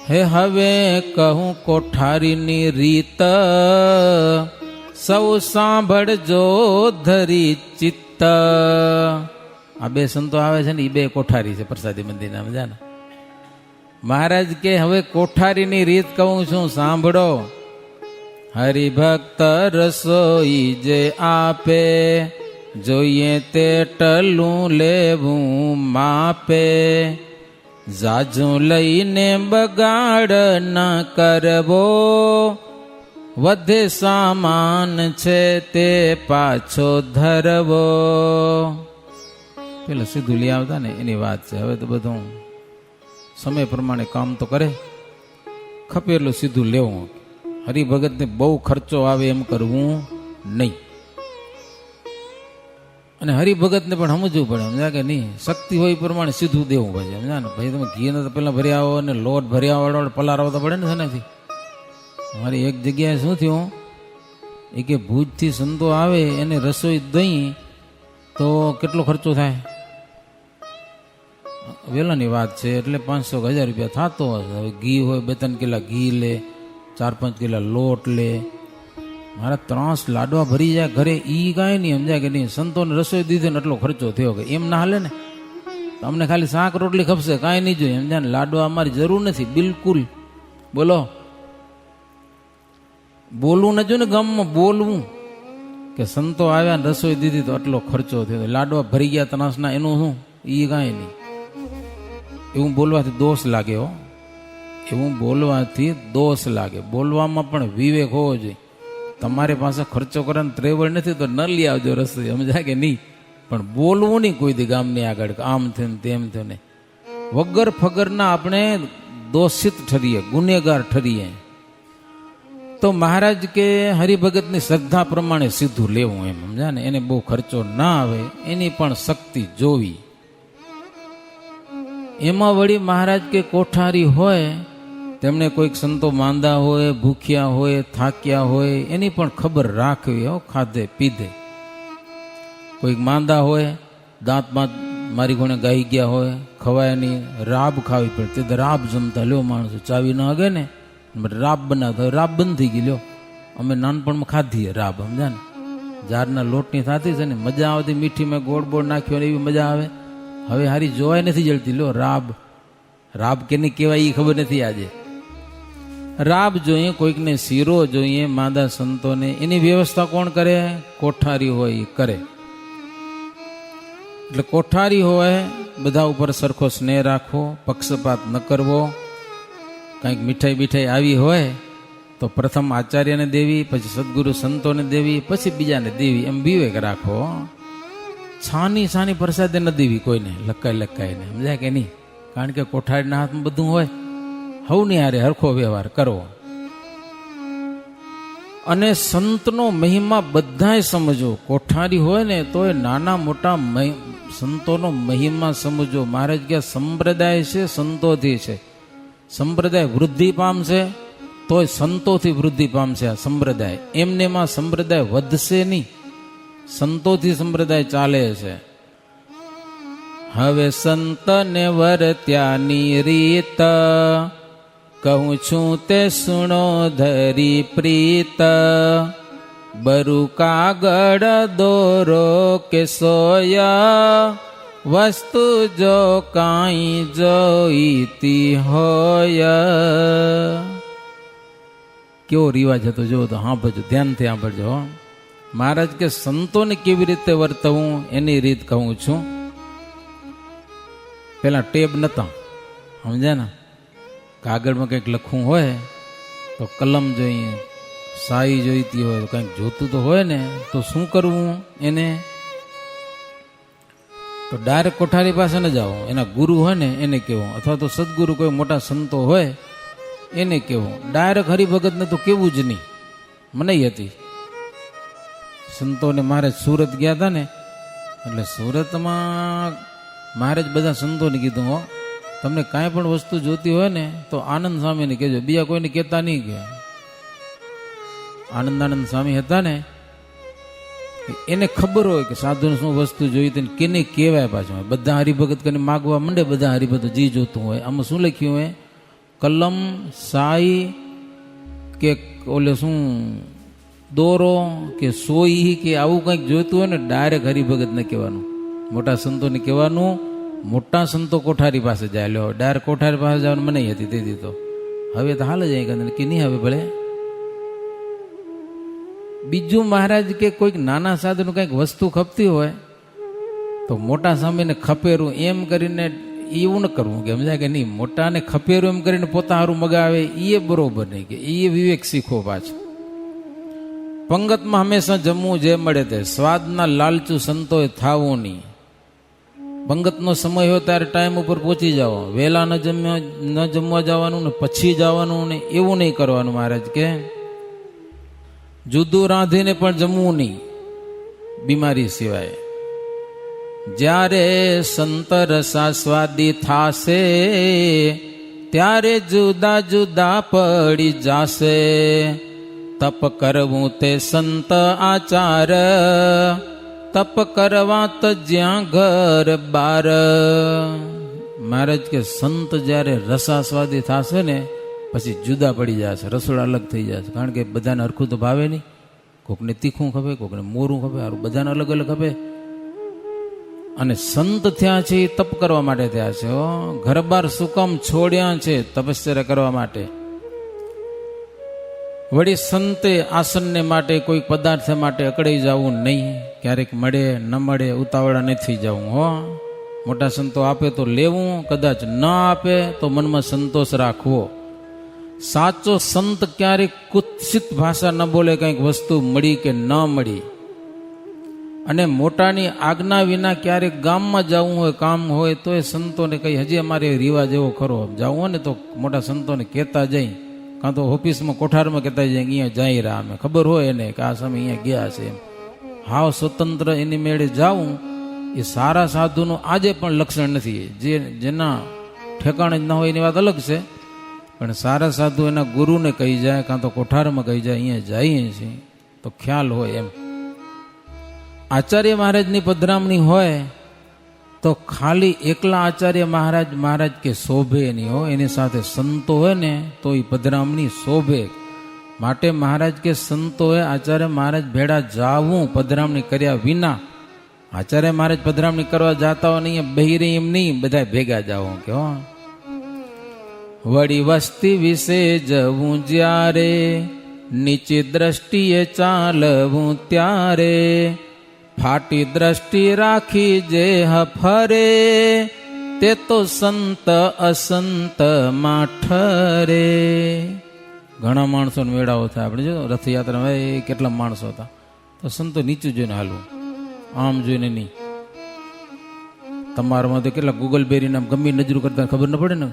હે હવે કહું કોઠારીની રીત, સૌ સાંભળજો ધરી ચિત્ત. આ બે સંતો આવે છે ને એ બે કોઠારી છે પ્રસાદી મંદિરના, મજા ને. મહારાજ કે હવે કોઠારીની રીત કહું છું સાંભળો. હરિભક્ત રસોઈ જે આપે, જોઈએ તે ટલું લેવું માપે. જાજુ લઈને બગાડ ન કરવો, વધે સામાન છે તે પાછો ધરવો. પેલા સીધું લઈ આવતા ને એની વાત છે. હવે તો બધું સમય પ્રમાણે કામ તો કરે, ખપે એટલું સીધું લેવું. હરિભગતને બહુ ખર્ચો આવે એમ કરવું નહીં. અને હરિભગતને પણ સમજવું પડે, સમજ્યા કે નહીં. શક્તિ હોય એ પ્રમાણે સીધું દેવું ભાઈ, સમજ્યા ને. ભાઈ તમે ઘી તો પેલા ભર્યા આવો અને લોટ ભર્યા વાળો પલારવા તો પડે ને શેનાથી. મારી એક જગ્યાએ શું થયું, એ કે ભુજથી સંતો આવે એને રસોઈ દઈ તો કેટલો ખર્ચો થાય. વેલાની વાત છે એટલે 500-1000 રૂપિયા થતો હશે. હવે ઘી હોય 2-3 કિલા ઘી લે, 4-5 કિલા લોટ લે. મારા 3 લાડવા ભરી જાય ઘરે, ઈ કાંઈ નહીં, સમજાય કે નહીં. સંતોને રસોઈ દીધી ને એટલો ખર્ચો થયો કે એમ ના હાલે ને. તમને ખાલી શાક રોટલી ખપશે, કાંઈ નહીં જોઈએ, સમજાય ને. લાડવા અમારી જરૂર નથી બિલકુલ. બોલો, બોલવું ન જોઈએ ને ગામમાં, બોલવું કે સંતો આવ્યા ને રસોઈ દીધી તો આટલો ખર્ચો થયો. લાડવા ભરી ગયા ત્રાસના, એનું શું? ઈ કાંઈ નહીં. એવું બોલવાથી દોષ લાગે હો, એવું બોલવાથી દોષ લાગે. બોલવામાં પણ વિવેક હોવો જોઈએ. તમારી પાસે ખર્ચો કરવાનો ત્રેવડ નથી તો ન લઈ આવજો રસોઈ, સમજાય કે નહીં. પણ બોલવું નહીં કોઈ દી ગામની આગળ, આમ થયું ને તેમ થયું ને. વગર ફગરના આપણે દોષિત ઠરીએ, ગુનેગાર ઠરીએ. તો મહારાજ કે હરિભગતની શ્રદ્ધા પ્રમાણે સીધું લેવું એમ, સમજા ને. એને બહુ ખર્ચો ના આવે, એની પણ શક્તિ જોવી. એમાં વળી મહારાજ કે કોઠારી હોય તેમણે કોઈક સંતો માંદા હોય, ભૂખ્યા હોય, થાક્યા હોય, એની પણ ખબર રાખવી હો. ખાધે પીધે કોઈક માંદા હોય, દાંતમાં મારી કોણે ગાઈ ગયા હોય, ખવાય નહીં, રાબ ખાવી પડે. તે રાબ જમતા લ્યો માણસો, ચાવી ન હગે ને રાબ બનાવતા, રાબ બંધ થઈ ગઈ. લ્યો અમે નાનપણમાં ખાધીએ રાબ, સમજા ને. ઝાડના લોટની થતી છે ને, મજા આવતી. મીઠીમાં ગોળ બોળ નાખ્યો ને એવી મજા આવે. હવે હારી જોવાય નથી જડતી. લ્યો રાબ, રાબ કેને કહેવાય એ ખબર નથી આજે. રાબ જોઈએ, કોઈકને શીરો જોઈએ, માંદા સંતોને, એની વ્યવસ્થા કોણ કરે? કોઠારી હોય એ કરે. એટલે કોઠારી હોય બધા ઉપર સરખો સ્નેહ રાખવો, પક્ષપાત ન કરવો. કંઈક મીઠાઈ બીઠાઈ આવી હોય તો પ્રથમ આચાર્યને દેવી, પછી સદગુરુ સંતોને દેવી, પછી બીજાને દેવી, એમ વિવેક રાખવો. છાની છાની પ્રસાદે ન દેવી કોઈને, લકાઈ લકાઈને, સમજાય કે નહીં. કારણ કે કોઠારીના હાથમાં બધું હોય. હવની હારે હરખો વ્યવહાર કરવો. અને સંતનો મહિમા બધાય સમજો. કોઠારી હોય ને તો એ નાના મોટા સંતોનો મહિમા સમજો. મહારાજ કે સંપ્રદાય છે સંતોથી છે. સંપ્રદાય વૃદ્ધિ પામશે તોય સંતોથી વૃદ્ધિ પામશે. આ સંપ્રદાય એમનેમાં સંપ્રદાય વધશે નહીં, સંતોથી સંપ્રદાય ચાલે છે. હવે સંતને વર્ત્યાની રીત, કહું છું તે સુણો ધરી પ્રીત. બરુ કાગળ દોરો કે સોયા, વસ્તુ જો કાંઈ જોઈતી હોય. કેવો રિવાજ હતો જો તો સાંભળજો, ધ્યાનથી સાંભળજો. મહારાજ કે સંતોને કેવી રીતે વર્તવું એની રીત કહું છું. પેલા ટેબ નતા, સમજ્યા ને. કાગળમાં કંઈક લખવું હોય તો કલમ જોઈએ, શાહી જોઈતી હોય તો કંઈક જોતું તો હોય ને. તો શું કરવું એને? તો ડાયરેક્ટ કોઠારી પાસે ન જાઓ, એના ગુરુ હોય ને એને કહેવું, અથવા તો સદગુરુ કોઈ મોટા સંતો હોય એને કહેવું. ડાયરેક્ટ હરિભગતને તો કેવું જ નહીં. મનાઈ હતી સંતોને. મહારાજ સુરત ગયા હતા ને, એટલે સુરતમાં મહારાજ બધા સંતોને કીધું, હો તમને કાંઈ પણ વસ્તુ જોતી હોય ને તો આનંદ સ્વામીને કહેજો, બીજા કોઈને કહેતા નહીં. કે આનંદાનંદ સ્વામી હતા ને એને ખબર હોય કે સાધુને શું વસ્તુ જોઈ તેને કેને કહેવાય પાછું. બધા હરિભગત કરીને માગવા માંડે, બધા હરિભગત જી જોતું હોય. આમાં શું લખ્યું હોય, કલમ સાઈ કે ઓલે શું દોરો કે સોઈ કે આવું કંઈક જોઈતું હોય ને ડાયરેક્ટ હરિભગતને કહેવાનું, મોટા સંતોને કહેવાનું. મોટા સંતો કોઠારી પાસે જાય, લો ડાયરેક્ટ કોઠારી પાસે જવાનું મને હતી તે દીધો. હવે તો હાલ જાય કે નહીં હવે ભલે. બીજું મહારાજ કે કોઈક નાના સાધુનું કંઈક વસ્તુ ખપતી હોય તો મોટા સામેને ખપેરું એમ કરીને એવું ન કરવું, કે સમજાય કે નહીં, મોટાને ખપેરું એમ કરીને પોતા હારું મગાવે એ બરોબર નહીં, કે એ વિવેક શીખો પાછું. પંગતમાં હંમેશા જમવું જે મળે તે, સ્વાદના લાલચુ સંતોએ થાવું નહીં. પંગતનો સમય હોય ત્યારે ટાઈમ ઉપર પહોંચી જાઓ, વહેલા ન જમવા જવાનું ને પછી જવાનું ને એવું નહીં કરવાનું. મહારાજ કે જુદું રાંધીને પણ જમવું નહીં બીમારી સિવાય. જ્યારે સંત રસાસ્વાદી થાશે ત્યારે જુદા જુદા પડી જાશે. તપ કરવું તે સંત આચાર, તપ કરવા તો જ્યાં ઘર બાર. મહારાજ કે સંત જ્યારે રસાસ્વાદી થશે ને પછી જુદા પડી જશે, રસોડા અલગ થઈ જશે. કારણ કે બધાને હરખું તો ભાવે નહીં, કોકને તીખું ખપે, કોકને મોરું ખપે, બધાને અલગ અલગ ખપે. અને સંત થયા છે એ તપ કરવા માટે થયા છે. ઘર બાર સુકમ છોડ્યા છે તપસ્યા કરવા માટે. વળી સંતે આસનને માટે કોઈ પદાર્થ માટે અકળાઈ જવું નહીં. ક્યારેક મળે ન મળે ઉતાવળા નથી જવું. મોટા સંતો આપે તો લેવું, કદાચ ન આપે તો મનમાં સંતોષ રાખવો. સાચો સંત ક્યારેક કુત્સિત ભાષા ન બોલે, કંઈક વસ્તુ મળી કે ન મળી. અને મોટાની આજ્ઞા વિના ક્યારેક ગામમાં જવું હોય, કામ હોય તો એ સંતોને કહી, હજી અમારે રિવાજ એવો ખરો, જવું હોય ને તો મોટા સંતોને કહેતા જઈ, કાં તો ઓફિસમાં કોઠારમાં કહેતા જાય અહીંયા જઈ રહ્યા, અમે ખબર હોય એને કે આ સમય અહીંયા ગયા છે. એમ હાવ સ્વતંત્ર એની મેળે જાવું એ સારા સાધુનું આજે પણ લક્ષણ નથી. જેના ઠેકાણે જ ન હોય એની વાત અલગ છે, પણ સારા સાધુ એના ગુરુને કહી જાય, કાં તો કોઠારમાં કહી જાય અહીંયા જઈએ છીએ તો ખ્યાલ હોય. એમ આચાર્ય મહારાજની પધરામણી હોય તો ખાલી એકલા આચાર્ય મહારાજ કે શોભે નહીં હોય, એની સાથે સંતો હોય ને તો એ પધરામણી શોભે. માટે મહારાજ કે સંતોએ આચાર્ય મહારાજ ભેડા જાવું પધરામણી કર્યા વિના. આચાર્ય મહારાજ પધરામણી કરવા જાતા હોય નહીં બહી રહી એમ નહીં, બધા ભેગા જાવું કે વળી વસ્તી વિશે જવું જ્યારે, નીચી દ્રષ્ટિએ ચાલવું ત્યારે, ફાટી દ્રષ્ટિ રાખી જે ફરે, તે તો સંત અસંત માં ઠરે. ઘણા માણસોને મેળાવો થાય. આપણે જો રથયાત્રામાં કેટલા માણસો હતા, તો સંતો નીચું જોઈને હાલવું, આમ જોઈને નહીં. તમારામાં તો કેટલા ગૂગલ પહેરીને આમ ગમે નજરું કરતા ખબર ન પડે ને,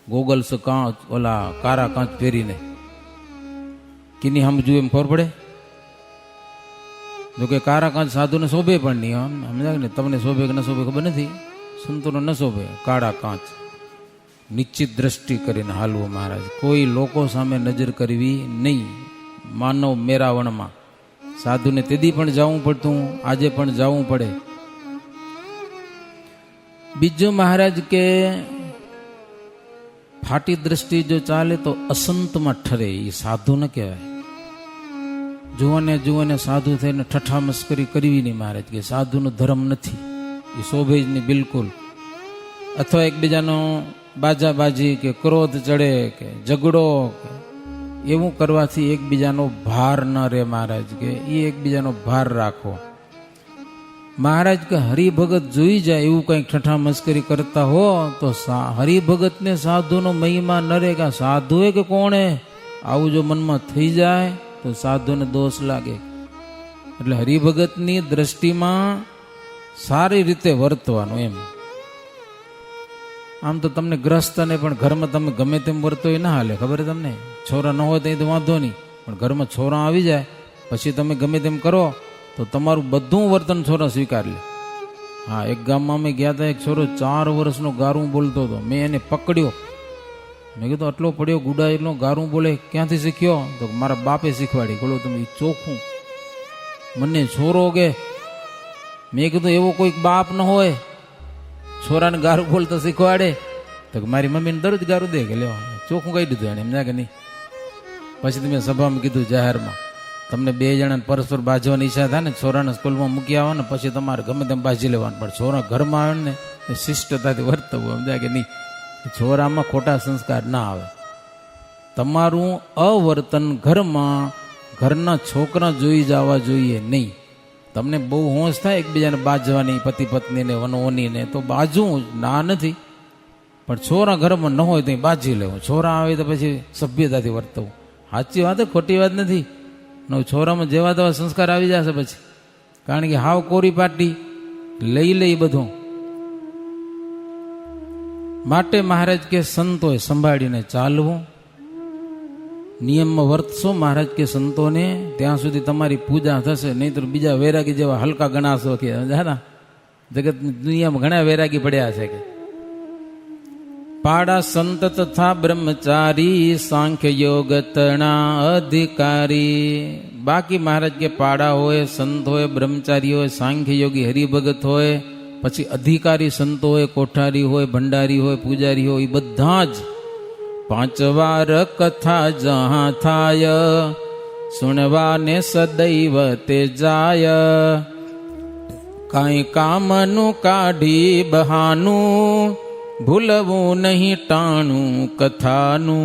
ગોગલ્સ કાંચ ઓલા કારા કાંચ પહેરીને કિની હમ જોયું એમ ખબર પડે. જો કે કારા કાંચ સાધુને શોભે પણ નહીં, સમજાય ને, તમને શોભે કે ન શોભે ખબર નથી, સંતોને ન શોભે કાળા કાંચ. નિશ્ચિત દ્રષ્ટિ કરીને હાલવું મહારાજ. કોઈ લોકો સામે નજર કરવી નહીં. માનવ મેરાવણમાં સાધુને તેદી પણ જવું પડતું, આજે પણ જવું પડે. બીજું મહારાજ કે ફાટી દ્રષ્ટિ જો ચાલે તો અસંતમાં ઠરે, એ સાધુ ન કહેવાય. જુવાને સાધુ થઈને ઠઠ્ઠા મસ્કરી કરવી નહીં. મહારાજ કે સાધુનો ધર્મ નથી, એ શોભે જ નહીં બિલકુલ. અથવા એકબીજાનો બાજાબાજી કે ક્રોધ ચડે કે ઝઘડો કે એવું કરવાથી એકબીજાનો ભાર ન રહે. મહારાજ કે એ એકબીજાનો ભાર રાખો. મહારાજ કે હરિભગત જોઈ જાય એવું કંઈક ઠઠ્ઠા મસ્કરી કરતા હો તો હરિભગતને સાધુનો મહિમા ન રહે. કે સાધુએ કે કોણે આવું જો મનમાં થઈ જાય તો સાધુને દોષ લાગે. એટલે હરિભગતની દ્રષ્ટિમાં સારી રીતે વર્તવાનું. એમ આમ તો તમને ગ્રસ્તને પણ ઘરમાં તમે ગમે તેમ વર્તો એ ના હાલે, ખબર તમને. છોરા ન હોય તો વાંધો નહીં, પણ ઘરમાં છોરા આવી જાય પછી તમે ગમે તેમ કરો તો તમારું બધું વર્તન છોરા સ્વીકાર લે. હા, એક ગામમાં અમે ગયા હતા, એક છોરો 4 વર્ષનો ગારું બોલતો હતો. મેં એને પકડ્યો, મેં કીધું આટલો પડ્યો ગુડા એટલો ગારું બોલે ક્યાંથી શીખ્યો? તો મારા બાપે શીખવાડી. બોલો તમે ચોખ્ખું મને છોરો કે મેં કીધું એવો કોઈક બાપ ન હોય છોરાને ગારું બોલતા શીખવાડે તો મારી મમ્મીને દરરોજ ગારું દે કે લેવા ચોખ્ખું કહી દીધું એને, એમ ના કે નહીં. પછી તમે સભામાં કીધું જાહેરમાં, તમને 2 જણાને પરસ્પર બાજવાની ઈચ્છા થાય ને છોરાને સ્કૂલમાં મૂકી આવો ને પછી તમારે ગમે તેમ બાજી લેવાનું, પણ છોરા ઘરમાં આવે ને એ શિષ્ટતાથી વર્તવું, સમજાય કે નહીં. છોરામાં ખોટા સંસ્કાર ના આવે. તમારું અવર્તન ઘરમાં ઘરના છોકરા જોઈ જવા જોઈએ નહીં. તમને બહુ હોશ થાય એકબીજાને બાજવાની, પતિ પત્નીને વનોનીને, તો બાજવું ના નથી, પણ છોરા ઘરમાં ન હોય તો બાજી લેવું. છોરા આવે તો પછી સભ્યતાથી વર્તવું. સાચી વાત, ખોટી વાત નથી. છોરામાં જેવા તેવા સંસ્કાર આવી જશે પછી, કારણ કે હાવ કોરી પાટી લઈ બધું. માટે મહારાજ કે સંતોએ સંભાળીને ચાલવું, નિયમમાં વર્તશો મહારાજ કે સંતોને, ત્યાં સુધી તમારી પૂજા થશે. નહીં તો બીજા વૈરાગી જેવા હલકા ગણાશો કે જગત દુનિયામાં ઘણા વૈરાગી પડ્યા છે કે પાડા સંત તથા બ્રહ્મચારી સાંખ્ય યોગ તણા અધિકારી. બાકી મહારાજ કે પાડા હોય, સંત હોય, બ્રહ્મચારી હોય, સાંખ્ય યોગી હરિભગત હોય, પછી અધિકારી સંતો હોય, કોઠારી હોય, ભંડારી હોય, પૂજારી હોય, એ બધા જ 5 વાર કથા જહા થાય સુણવાને સદૈવ તે જાય. કાંઈ કામનું કાઢી બહાનું ભૂલવું નહીં ટાણું કથાનું.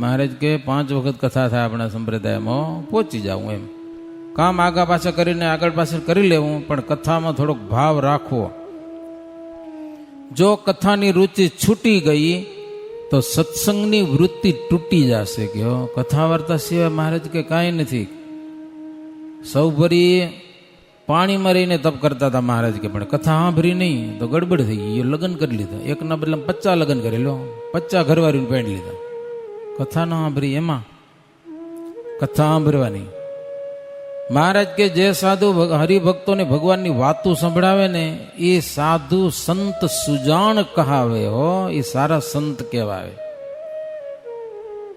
મહારાજ કે 5 વખત કથા થાય આપણા સંપ્રદાયમાં, પહોંચી જાઉં એમ. કામ આગા પાછા કરીને આગળ પાછળ કરી લેવું, પણ કથામાં થોડોક ભાવ રાખવો. જો કથાની રુચિ છૂટી ગઈ તો સત્સંગની વૃત્તિ તૂટી જશે. કે કથા વાર્તા સિવાય મહારાજ કે કાંઈ નથી. સૌ ભરી પાણીમાં રહીને તપ કરતા હતા મહારાજ કે, પણ કથા સાંભળી નહીં તો ગડબડ થઈ ગઈ. લગ્ન કરી લીધા, એકના બદલે 50 લગ્ન કરી લો, 50 ઘરવાળીને પેણી લીધા. કથા ના સાંભળી, એમાં કથા સાંભળવાની. મહારાજ કે જે સાધુ હરિભક્તોને ભગવાનની વાતો સંભળાવે ને એ સાધુ સંત સુજાણ કહાવે હો, એ સારા સંત કહેવાય.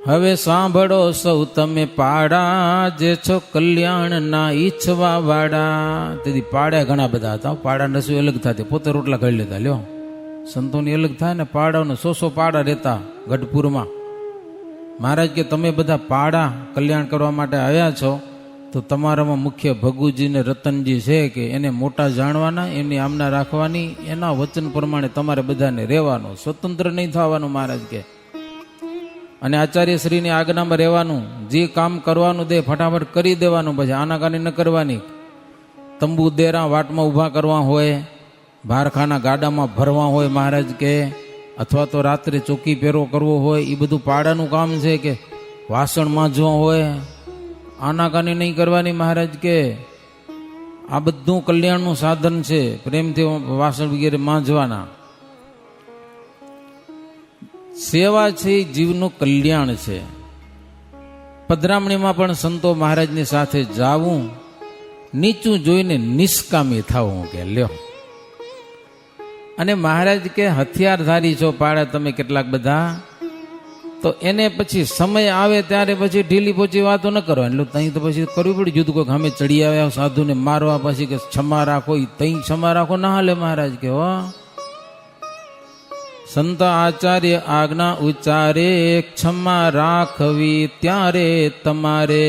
હવે સાંભળો સૌ તમે પાડા, જે છો કલ્યાણ ના ઈચ્છવા વાળા. તેથી પાડા ઘણા બધા હતા. પાડા રસોઈ અલગ થતી, પોતે રોટલા ઘડી લેતા. લ્યો, સંતોની અલગ થાય ને. પાડાઓને 100 પાડા રહેતા ગઢપુરમાં. મહારાજ કે તમે બધા પાડા કલ્યાણ કરવા માટે આવ્યા છો, તો તમારામાં મુખ્ય ભગુજી ને રતનજી છે કે એને મોટા જાણવાના, એમની આમના રાખવાની, એના વચન પ્રમાણે તમારે બધાને રહેવાનું, સ્વતંત્ર નહીં થવાનું મહારાજ કે. અને આચાર્યશ્રીની આજ્ઞામાં રહેવાનું, જે કામ કરવાનું તે ફટાફટ કરી દેવાનું, પછી આનાકાની ન કરવાની. તંબુ દેરા વાટમાં ઊભા કરવા હોય, ભારખાના ગાડામાં ભરવા હોય મહારાજ કે, અથવા તો રાત્રે ચોકી પહેરો કરવો હોય, એ બધું પાડાનું કામ છે. કે વાસણ માંજવા હોય, આનાકાની નહીં કરવાની મહારાજ કે. આ બધું કલ્યાણનું સાધન છે. પ્રેમથી વાસણ વગેરે માંજવાના. સેવા છે જીવનું કલ્યાણ છે. પધરામણીમાં પણ સંતો મહારાજની સાથે જાવું, નીચું જોઈને નિષ્કામી થવું કે લ્યો. અને મહારાજ કે હથિયારધારી છો પાડા તમે કેટલાક બધા, તો એને પછી સમય આવે ત્યારે પછી ઢીલી પોચી વાતો ન કરો. એટલે ત્યાં તો પછી કરવી પડી જુદું. કોઈક અમે ચડી આવ્યા સાધુને મારવા, પછી કે ક્ષમા રાખો, તઈ ક્ષમા રાખો ના હાલે મહારાજ કે. હો, સંત આચાર્ય આજ્ઞા ઉચ્ચારે, ક્ષમા રાખવી ત્યારે તમારે.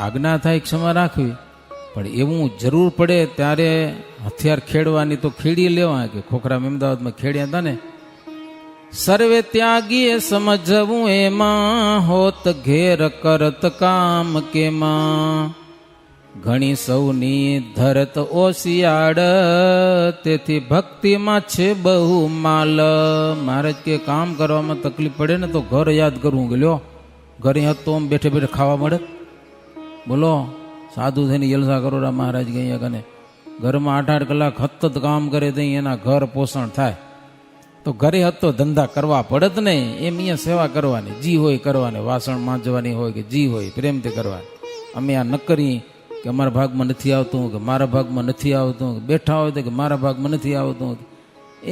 આજ્ઞા થાય ક્ષમા રાખવી, પણ એવું જરૂર પડે ત્યારે હથિયાર ખેડવાની તો ખેડી લેવા. કે ખોખરા અમદાવાદમાં ખેડ્યા હતા ને. સર્વે ત્યાગીએ સમજવું એમાં, હોત ઘેર કરત કામ કેમાં. ઘણી સૌની ધરત ઓશિયાળ, તેથી ભક્તિમાં છે બહુ માલ. મહારાજ કે કામ કરવામાં તકલીફ પડે ને તો ઘર યાદ કરવું. કે લ્યો, ઘરે હતો આમ બેઠે બેઠે ખાવા મળે. બોલો, સાધુ થઈને જલસા કરો રા મહારાજ કે. અહીંયા કને ઘરમાં 8-8 કલાક સતત કામ કરે તો એના ઘર પોષણ થાય. તો ઘરે હતો ધંધા કરવા પડત ને, એમ અહીંયા સેવા કરવાની, જી હોય કરવાની. વાસણ માંજવાની હોય કે જી હોય પ્રેમથી કરવાની. અમે આ ન કરી કે અમારા ભાગમાં નથી આવતું, કે મારા ભાગમાં નથી આવતું, કે બેઠા હોય તો કે મારા ભાગમાં નથી આવતું,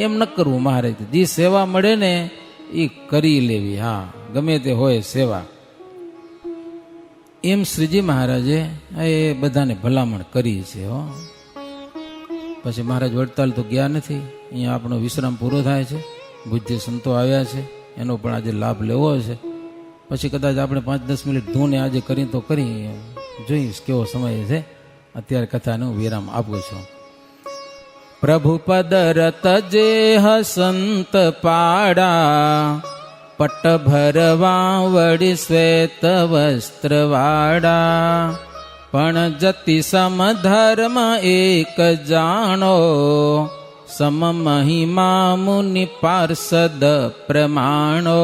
એમ ન કરવું મહારાજ. જે સેવા મળે ને એ કરી લેવી. હા, ગમે તે હોય સેવા. એમ શ્રીજી મહારાજે એ બધાને ભલામણ કરી છે હો. પછી મહારાજ વડતાલ તો ગયા નથી, અહીંયા આપણો વિશ્રામ પૂરો થાય છે, બુદ્ધિ સંતો આવ્યા છે, એનો પણ આજે લાભ લેવો છે. પછી કદાચ આપણે 5-10 મિનિટ ધૂને આજે કરી તો કરી જોઈશ કેવો સમય છે. અત્યારે કથાનું વિરામ આપું છું. પ્રભુ પદ રત જે હસંત પાડા, પટ ભરવા વડી શ્વેત વસ્ત્રવાડા, પણ જતિ સમધર્મ એક જાણો, સમ મહિમા મુનિ પાર્ષદ પ્રમાણો.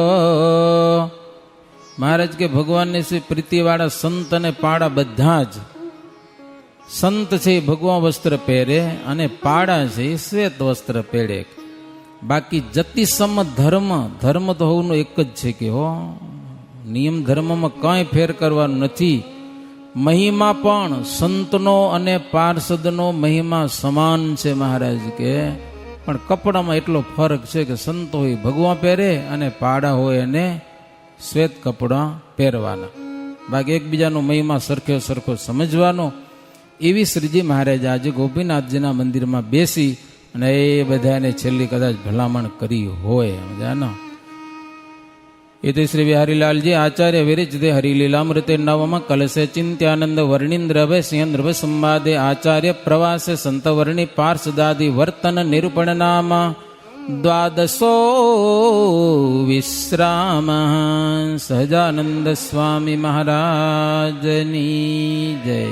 મહારાજ કે ભગવાનને શ્રી પ્રીતિવાળા સંત અને પાડા બધા જ, સંત છે એ ભગવા વસ્ત્ર પહેરે અને પાડા છે એ શ્વેત વસ્ત્ર પહેરે. બાકી જતિ સમ ધર્મ, ધર્મ તો હોવાનું એક જ છે કે હો, નિયમ ધર્મમાં કાંઈ ફેર કરવાનું નથી. મહિમા પણ સંતનો અને પાર્ષદનો મહિમા સમાન છે મહારાજ કે, પણ કપડામાં એટલો ફરક છે કે સંત હોય ભગવા પહેરે અને પાડા હોય અને શ્વેત કપડાં પહેરવાના. બાકી એકબીજાનો મહિમા સરખો સમજવાનો. એવી શ્રીજી મહારાજ આજે ગોપીનાથજીના મંદિરમાં બેસી અને એ બધાને છેલ્લી કદાચ ભલામણ કરી હોય. સમજાનો એ તો શ્રી બિહારીલાલજી આચાર્ય વિરચિતે હરિલીલામૃતે નવમ કલશે ચિંત્યાનંદ વર્ણિન્દ્ર સિંહદ્ર સંવાદે આચાર્ય પ્રવાસે સંત વર્ણિ પાર્ષદાદિ વર્તન નિરૂપણ નામ દ્વાદશો વિશ્રામ. સહજાનંદ સ્વામી મહારાજની જય.